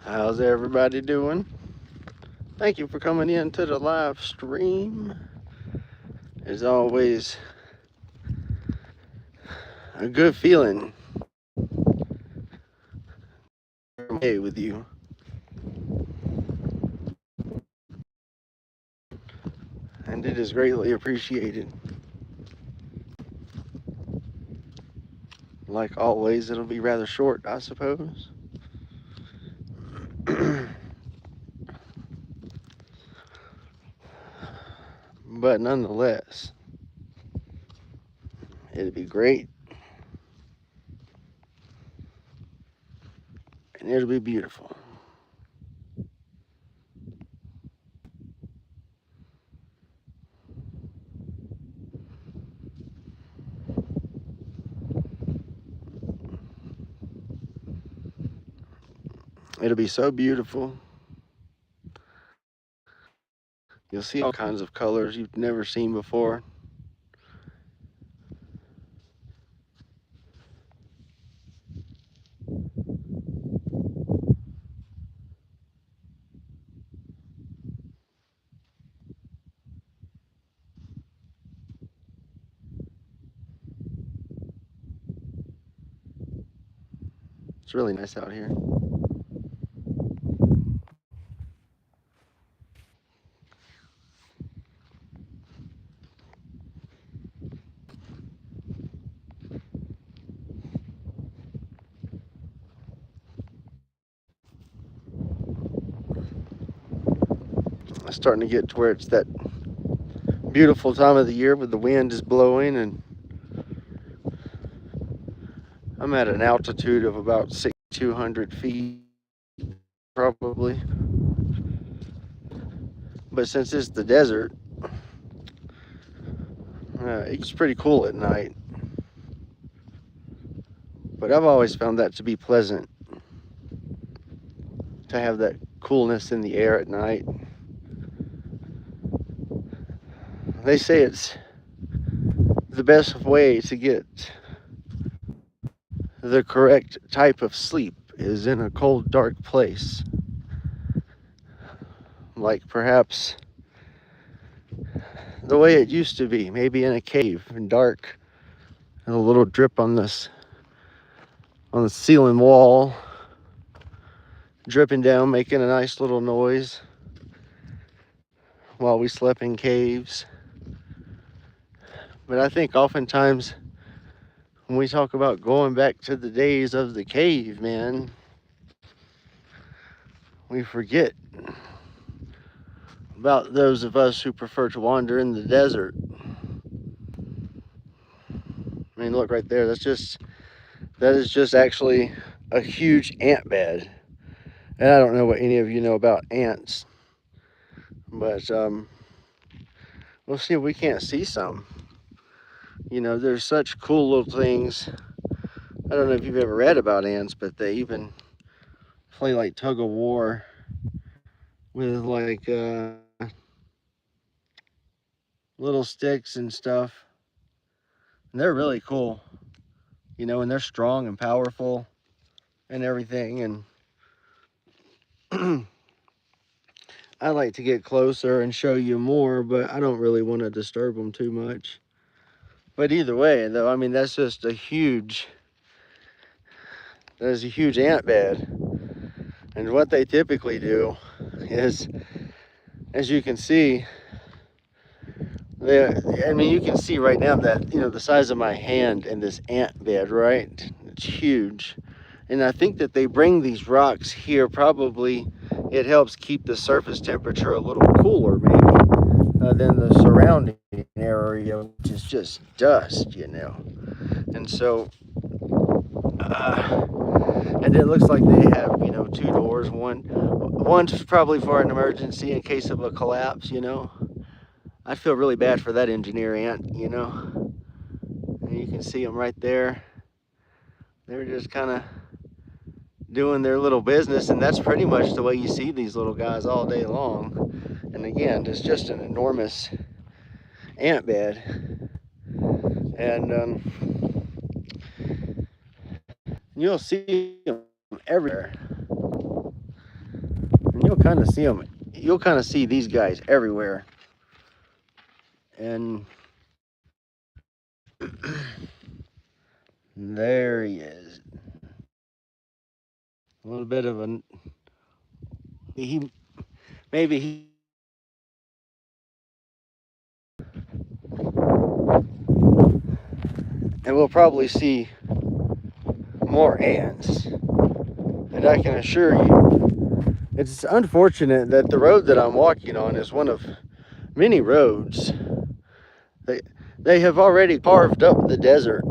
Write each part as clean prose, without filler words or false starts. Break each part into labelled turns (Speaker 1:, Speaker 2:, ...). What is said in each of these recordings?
Speaker 1: How's everybody doing? Thank you for coming in to the live stream. As always, a good feeling with you. And it is greatly appreciated. Like always, it'll be rather short, I suppose. But nonetheless, it'd be great. And it'll be beautiful. It'll be so beautiful. You'll see all kinds of colors you've never seen before. It's really nice out here. It's starting to get to where it's that beautiful time of the year where the wind is blowing, and I'm at an altitude of about 6,200 feet probably. But since it's the desert, it's pretty cool at night. But I've always found that to be pleasant, to have that coolness in the air at night. They say it's the best way to get the correct type of sleep is in a cold, dark place. Like perhaps the way it used to be, maybe in a cave and dark, and a little drip on the ceiling wall, dripping down, making a nice little noise while we slept in caves. But I think oftentimes when we talk about going back to the days of the cave, man, we forget about those of us who prefer to wander in the desert. I mean, look right there. That is just actually a huge ant bed. And I don't know what any of you know about ants, but we'll see if we can't see some. You know, there's such cool little things. I don't know if you've ever read about ants, but they even play like tug of war with like little sticks and stuff. And they're really cool, you know, and they're strong and powerful and everything. And I like to get closer and show you more, but I don't really want to disturb them too much. But either way, though, I mean, that's just a huge ant bed. And what they typically do is, as you can see, I mean, you can see right now that, you know, the size of my hand in this ant bed, right? It's huge. And I think that they bring these rocks here, probably it helps keep the surface temperature a little cooler, maybe, than the surrounding area, which is just dust, you know. And so, and it looks like they have, you know, two doors. One's probably for an emergency in case of a collapse, you know. I feel really bad for that engineer ant, you know. And you can see them right there. They're just kind of doing their little business, and that's pretty much the way you see these little guys all day long. And again, it's just an enormous ant bed. And you'll see them everywhere. kind of see them. You'll kind of see these guys everywhere. And there he is. A little bit of a he maybe he and we'll probably see more ants. And I can assure you, it's unfortunate that the road that I'm walking on is one of many roads. They have already carved up the desert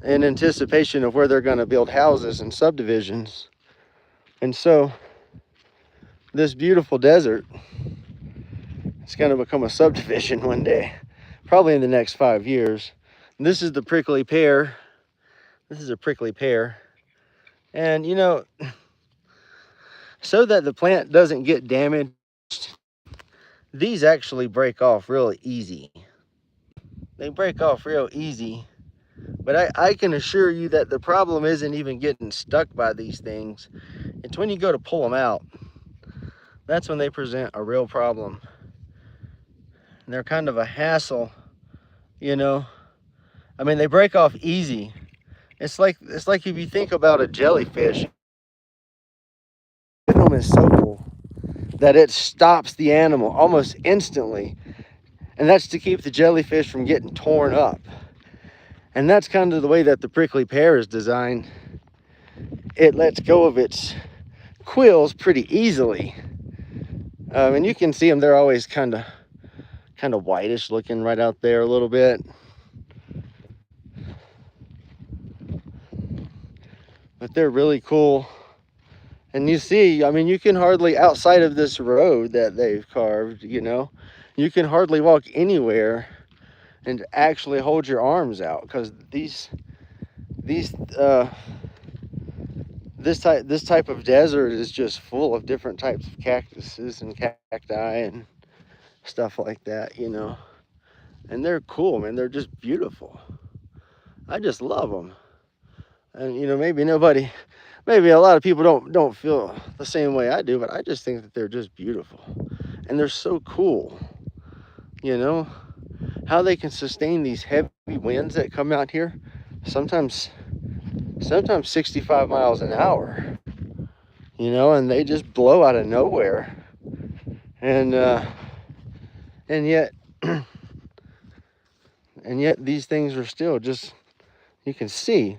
Speaker 1: in anticipation of where they're going to build houses and subdivisions. And so this beautiful desert is going to become a subdivision one day, probably in the next 5 years. And this is the prickly pear. This is a prickly pear. And you know, so that the plant doesn't get damaged, these actually break off really easy. They break off real easy. But I can assure you that the problem isn't even getting stuck by these things. It's when you go to pull them out. That's when they present a real problem. And they're kind of a hassle, you know. I mean, they break off easy. It's like if you think about a jellyfish. The venom is so full that it stops the animal almost instantly. And that's to keep the jellyfish from getting torn up. And that's kind of the way that the prickly pear is designed. It lets go of its quills pretty easily. And you can see them, they're always kind of whitish looking right out there a little bit. But they're really cool. And you see, I mean, you can hardly, outside of this road that they've carved, you know, you can hardly walk anywhere and actually hold your arms out, because this type of desert is just full of different types of cactuses and cacti and stuff like that, you know. And they're cool, man. They're just beautiful. I just love them. And you know, maybe a lot of people don't feel the same way I do, but I just think that they're just beautiful. And they're so cool. You know, how they can sustain these heavy winds that come out here, sometimes 65 miles an hour, you know, and they just blow out of nowhere. And yet and yet these things are still just, you can see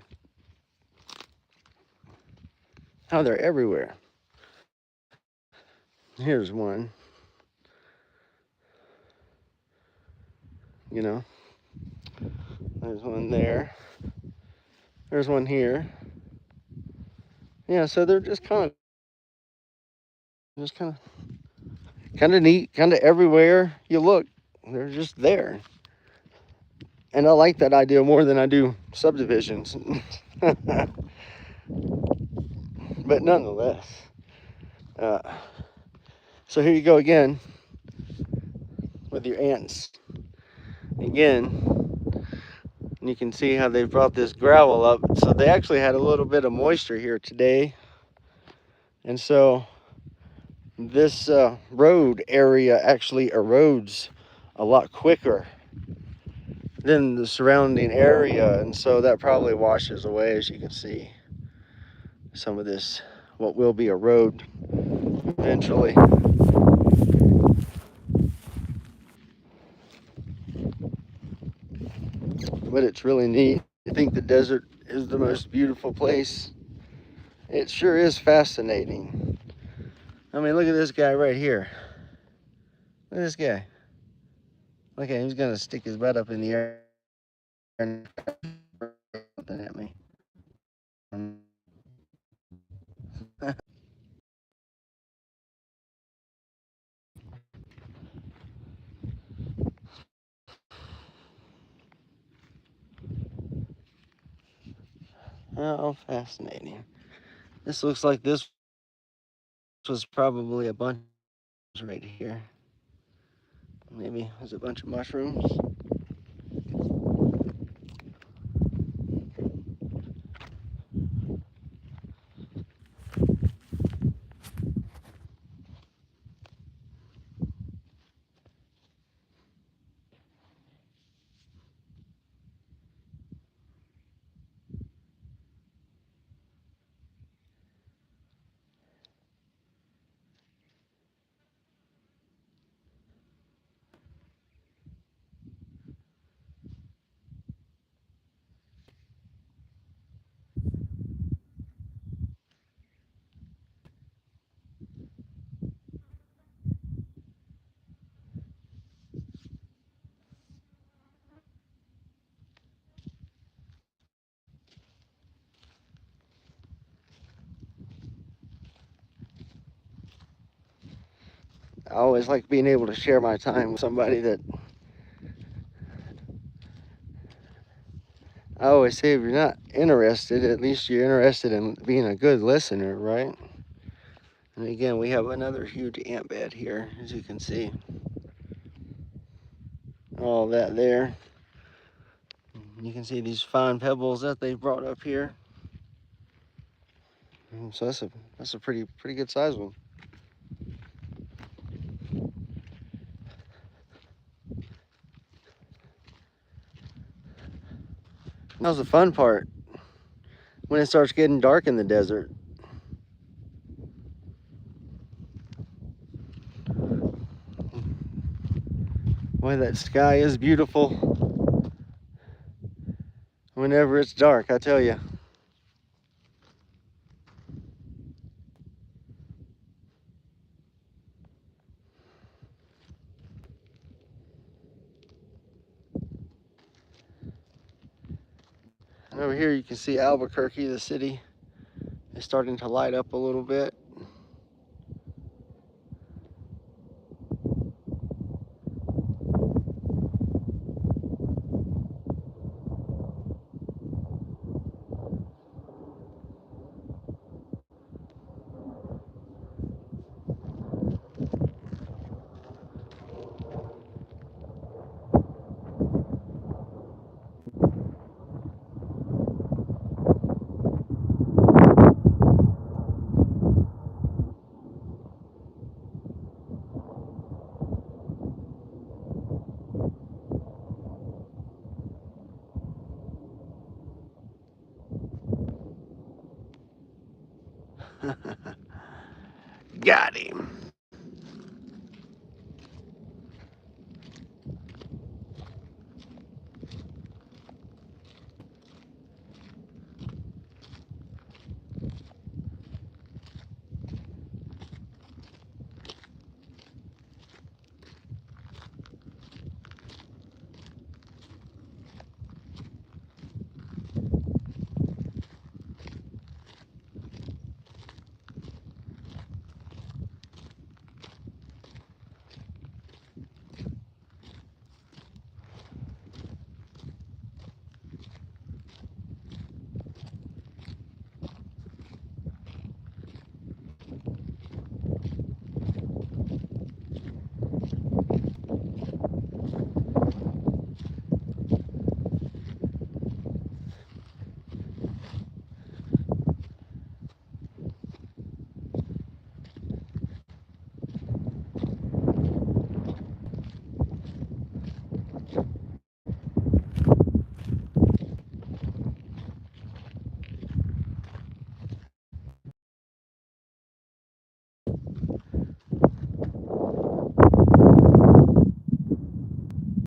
Speaker 1: how they're everywhere. Here's one, you know, there's one there, there's one here. Yeah, so they're just kind of neat, kind of everywhere you look, they're just there. And I like that idea more than I do subdivisions. But nonetheless, so here you go again with your ants. Again, you can see how they brought this gravel up. So they actually had a little bit of moisture here today. And so this road area actually erodes a lot quicker than the surrounding area. And so that probably washes away, as you can see, some of this, what will be a road eventually. But it's really neat. I think the desert is the most beautiful place. It sure is fascinating. I mean, look at this guy right here. Look at this guy. Look at him, he's gonna stick his butt up in the air and something at me. Oh, fascinating. This looks like this was probably a bunch right here. Maybe it was a bunch of mushrooms. I always like being able to share my time with somebody that I always say if you're not interested, at least you're interested in being a good listener, right? And again, we have another huge ant bed here, as you can see. All that there. You can see these fine pebbles that they brought up here. So that's a pretty good size one. Now's the fun part, when it starts getting dark in the desert. Boy, that sky is beautiful whenever it's dark, I tell you. And over here you can see Albuquerque, the city, is starting to light up a little bit. Got him.